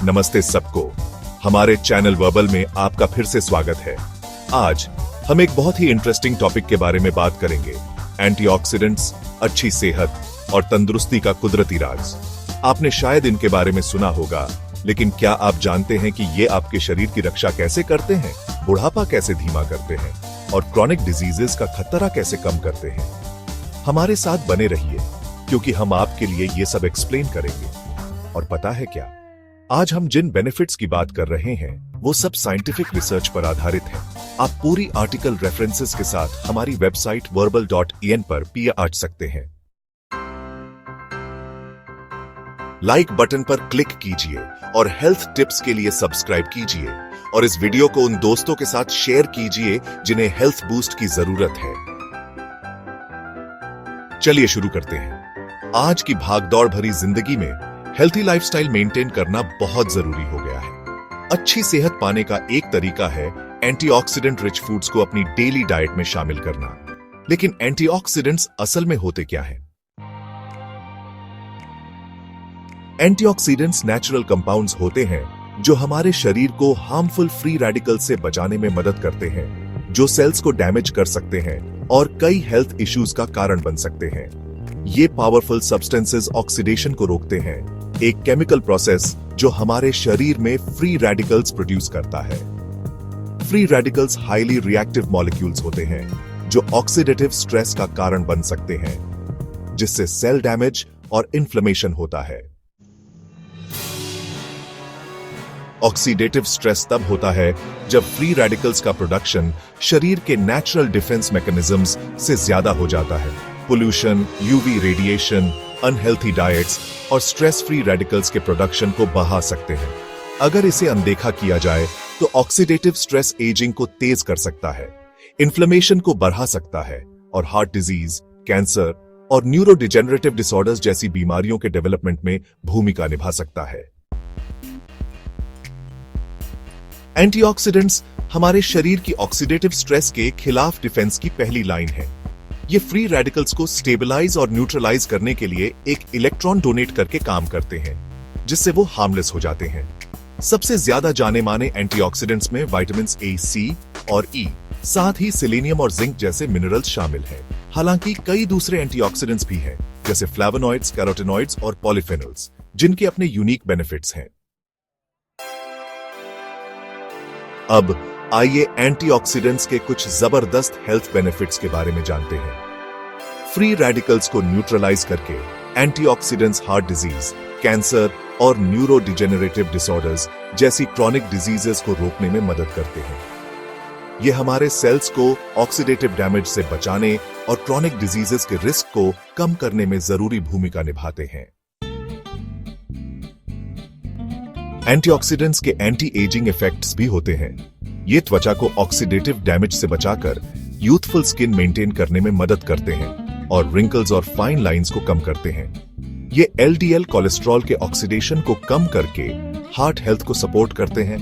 नमस्ते सबको, हमारे चैनल वर्बल में आपका फिर से स्वागत है। आज हम एक बहुत ही इंटरेस्टिंग टॉपिक के बारे में बात करेंगे, एंटीऑक्सीडेंट्स, अच्छी सेहत और तंदुरुस्ती का कुदरती राज। आपने शायद इनके बारे में सुना होगा, लेकिन क्या आप जानते हैं कि ये आपके शरीर की रक्षा कैसे करते हैं, बुढ़ापा कैसे धीमा करते हैं और क्रॉनिक डिजीजेस का खतरा कैसे कम करते हैं? हमारे साथ बने रहिए, क्योंकि हम आपके लिए ये सब एक्सप्लेन करेंगे। और पता है क्या, आज हम जिन बेनिफिट्स की बात कर रहे हैं वो सब साइंटिफिक रिसर्च पर आधारित है। आप पूरी आर्टिकल रेफरेंसेस के साथ हमारी वेबसाइट verbal.in पर पहुंच सकते हैं। लाइक बटन पर क्लिक कीजिए और हेल्थ टिप्स के लिए सब्सक्राइब कीजिए और इस वीडियो को उन दोस्तों के साथ शेयर कीजिए जिन्हें हेल्थ बूस्ट की जरूरत है। चलिए शुरू करते हैं। आज की भागदौड़ भरी जिंदगी में हेल्थी लाइफस्टाइल मेंटेन करना बहुत जरूरी हो गया है। अच्छी सेहत पाने का एक तरीका है एंटीऑक्सीडेंट रिच फूड्स को अपनी डेली डाइट में शामिल करना। लेकिन एंटीऑक्सीडेंट्स असल में होते क्या हैं? एंटीऑक्सीडेंट्स नेचुरल कंपाउंड्स होते हैं जो हमारे शरीर को हार्मफुल फ्री रेडिकल से बचाने में मदद करते हैं, जो सेल्स को डैमेज कर सकते हैं और कई हेल्थ इश्यूज का कारण बन सकते हैं। ये पावरफुल सब्सटेंसेस ऑक्सीडेशन को रोकते हैं, एक केमिकल प्रोसेस जो हमारे शरीर में फ्री रेडिकल्स प्रोड्यूस करता है। Free radicals highly reactive molecules होते हैं जो ऑक्सीडेटिव स्ट्रेस का कारण बन सकते हैं, जिससे सेल डैमेज और इन्फ्लेमेशन होता है। ऑक्सीडेटिव स्ट्रेस तब होता है जब फ्री रेडिकल्स का प्रोडक्शन शरीर के नेचुरल डिफेंस मैकेनिज्म्स से ज्यादा हो जाता है। Pollution, UV radiation, unhealthy diets और स्ट्रेस फ्री रेडिकल्स के प्रोडक्शन को बढ़ा सकते हैं। अगर इसे अनदेखा किया जाए तो ऑक्सीडेटिव स्ट्रेस एजिंग को तेज कर सकता है, इन्फ्लेमेशन को बढ़ा सकता है और हार्ट डिजीज, कैंसर और न्यूरोडिजेनरेटिव डिसऑर्डर्स जैसी बीमारियों के डेवलपमेंट में भूमिका निभा सकता है। एंटीऑक्सीडेंट्स हमारे शरीर की ऑक्सीडेटिव स्ट्रेस के खिलाफ डिफेंस की पहली लाइन है। ये फ्री रेडिकल्स को स्टेबलाइज और न्यूट्रलाइज करने के लिए एक इलेक्ट्रॉन डोनेट करके काम करते हैं, जिससे वो हार्मलेस हो जाते हैं। सबसे ज्यादा जाने माने एंटीऑक्सीडेंट्स में विटामिन ए, सी और ई, साथ ही सेलेनियम और जिंक जैसे मिनरल्स शामिल हैं। हालांकि कई दूसरे एंटीऑक्सीडेंट्स भी हैं, जैसे फ्लेवोनॉइड्स, कैरोटीनॉइड्स और पॉलीफेनॉल्स, जिनके अपने यूनिक बेनिफिट्स हैं। अब आइए एंटीऑक्सीडेंट्स के कुछ जबरदस्त हेल्थ बेनिफिट्स के बारे में जानते हैं। फ्री रेडिकल्स को न्यूट्रलाइज करके एंटीऑक्सीडेंट्स हार्ट डिजीज, कैंसर और न्यूरोडिजेनरेटिव डिसऑर्डर्स जैसी क्रॉनिक डिजीजेस को रोकने में मदद करते हैं। ये हमारे सेल्स को ऑक्सीडेटिव डैमेज से बचाने और क्रॉनिक डिजीजेस के रिस्क को कम करने में जरूरी भूमिका निभाते हैं। एंटीऑक्सीडेंट्स के एंटी एजिंग इफेक्ट्स भी होते हैं। ये त्वचा को ऑक्सीडेटिव डैमेज से बचाकर यूथफुल स्किन मेंटेन करने में मदद करते हैं और रिंकल्स और फाइन लाइंस को कम करते हैं। ये एलडीएल कोलेस्ट्रॉल के ऑक्सीडेशन को कम करके हार्ट हेल्थ को सपोर्ट करते हैं,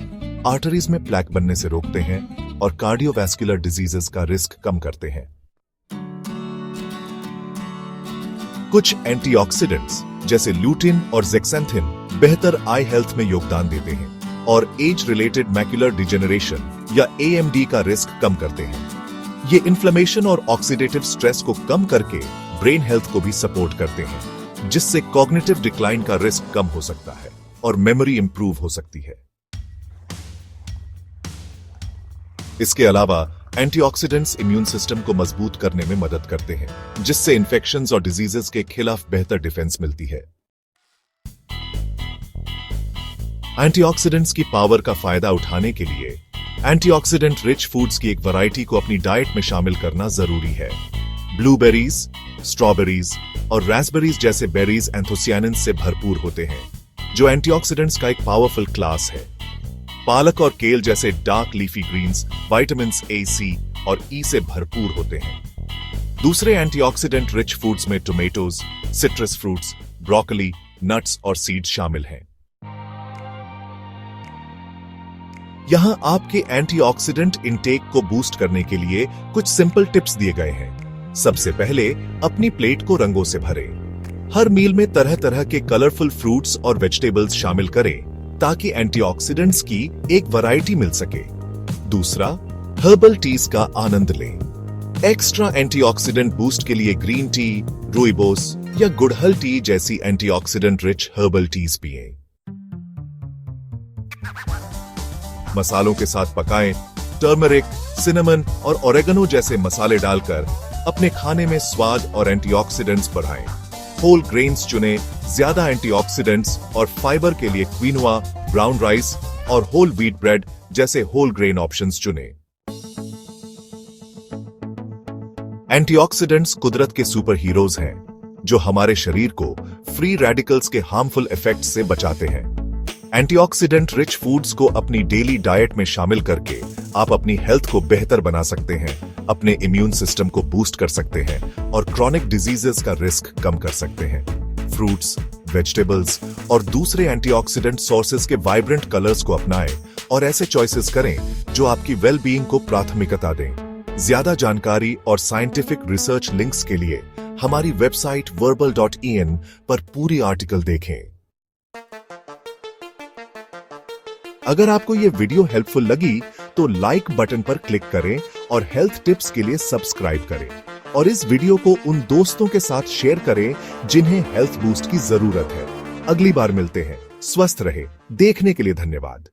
आर्टरीज में प्लेक बनने से रोकते हैं और कार्डियोवैस्कुलर डिजीजेस का रिस्क कम करते हैं। कुछ एंटीऑक्सीडेंट्स जैसे ल्यूटिन और ज़ेक्सैंथिन बेहतर आई हेल्थ में योगदान देते हैं और एज रिलेटेड मैक्युलर डिजेनरेशन या एएमडी का रिस्क कम करते हैं। ये इन्फ्लेमेशन और ऑक्सीडेटिव स्ट्रेस को कम करके ब्रेन हेल्थ को भी सपोर्ट करते हैं, जिससे कॉग्निटिव डिक्लाइन का रिस्क कम हो सकता है और मेमोरी इंप्रूव हो सकती है। इसके अलावा एंटीऑक्सीडेंट्स इम्यून सिस्टम को मजबूत करने में मदद करते हैं, जिससे इन्फेक्शंस और डिजीजेस के खिलाफ बेहतर डिफेंस मिलती है। एंटीऑक्सीडेंट्स की पावर का फायदा उठाने के लिए एंटीऑक्सीडेंट रिच फूड्स की एक वैरायटी को अपनी डाइट में शामिल करना जरूरी है। ब्लूबेरीज, स्ट्रॉबेरीज और रास्पबेरीज जैसे बेरीज एंथोसियानिन से भरपूर होते हैं, जो एंटीऑक्सीडेंट्स का एक पावरफुल क्लास है। पालक और केल जैसे dark leafy greens vitamin A, C और ई से भरपूर होते हैं। दूसरे एंटीऑक्सीडेंट रिच फूड्स में tomatoes, citrus fruits, broccoli, nuts और सीड्स शामिल हैं। यहां आपके एंटीऑक्सीडेंट इंटेक को बूस्ट करने के लिए कुछ सिंपल टिप्स दिए गए हैं। सबसे पहले अपनी प्लेट को रंगों से भरें। हर मील में तरह तरह के कलरफुल फ्रूट्स और वेजिटेबल्स शामिल करें ताकि एंटीऑक्सीडेंट्स की एक वैरायटी मिल सके। दूसरा, हर्बल टीज का आनंद लें। एक्स्ट्रा एंटीऑक्सीडेंट बूस्ट के लिए ग्रीन टी, रूइबोस या गुड़हल टी जैसी एंटीऑक्सीडेंट रिच हर्बल टीज पिएं। मसालों के साथ पकाएं। टर्मरिक, सिनेमन और ओरेगनो जैसे मसाले डालकर अपने खाने में स्वाद और एंटीऑक्सीडेंट्स बढ़ाएं। होल ग्रेन्स चुनें। ज्यादा एंटीऑक्सीडेंट्स और फाइबर के लिए क्विनोआ, ब्राउन राइस और होल व्हीट ब्रेड जैसे होल ग्रेन ऑप्शंस चुनें। एंटीऑक्सीडेंट्स कुदरत के सुपर हीरोज हैं जो हमारे शरीर को फ्री रेडिकल्स के हार्मफुल इफेक्ट्स से बचाते हैं। एंटीऑक्सीडेंट रिच फूड्स को अपनी डेली डाइट में शामिल करके आप अपनी हेल्थ को बेहतर बना सकते हैं, अपने इम्यून सिस्टम को बूस्ट कर सकते हैं और क्रॉनिक डिजीजेस का रिस्क कम कर सकते हैं। फ्रूट्स, वेजिटेबल्स और दूसरे एंटीऑक्सीडेंट सोर्सेज के वाइब्रेंट कलर्स को अपनाएं और ऐसे चॉइसेस करें जो आपकी वेल बीइंग को प्राथमिकता दें। ज्यादा जानकारी और साइंटिफिक रिसर्च लिंक्स के लिए हमारी वेबसाइट verbal.in पर पूरी आर्टिकल देखें। अगर आपको यह वीडियो हेल्पफुल लगी तो लाइक बटन पर क्लिक करें और हेल्थ टिप्स के लिए सब्सक्राइब करें और इस वीडियो को उन दोस्तों के साथ शेयर करें जिन्हें हेल्थ बूस्ट की जरूरत है। अगली बार मिलते हैं। स्वस्थ रहे। देखने के लिए धन्यवाद।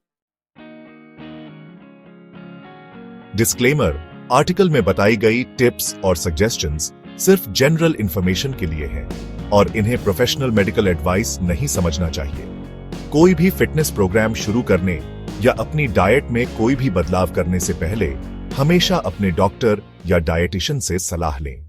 डिस्क्लेमर: आर्टिकल में बताई गई टिप्स और सजेशंस सिर्फ जनरल इंफॉर्मेशन के लिए हैं और इन्हें प्रोफेशनल मेडिकल एडवाइस नहीं समझना चाहिए। कोई भी फिटनेस प्रोग्राम शुरू करने या अपनी डाइट में कोई भी बदलाव करने से पहले हमेशा अपने डॉक्टर या डाइटिशियन से सलाह लें।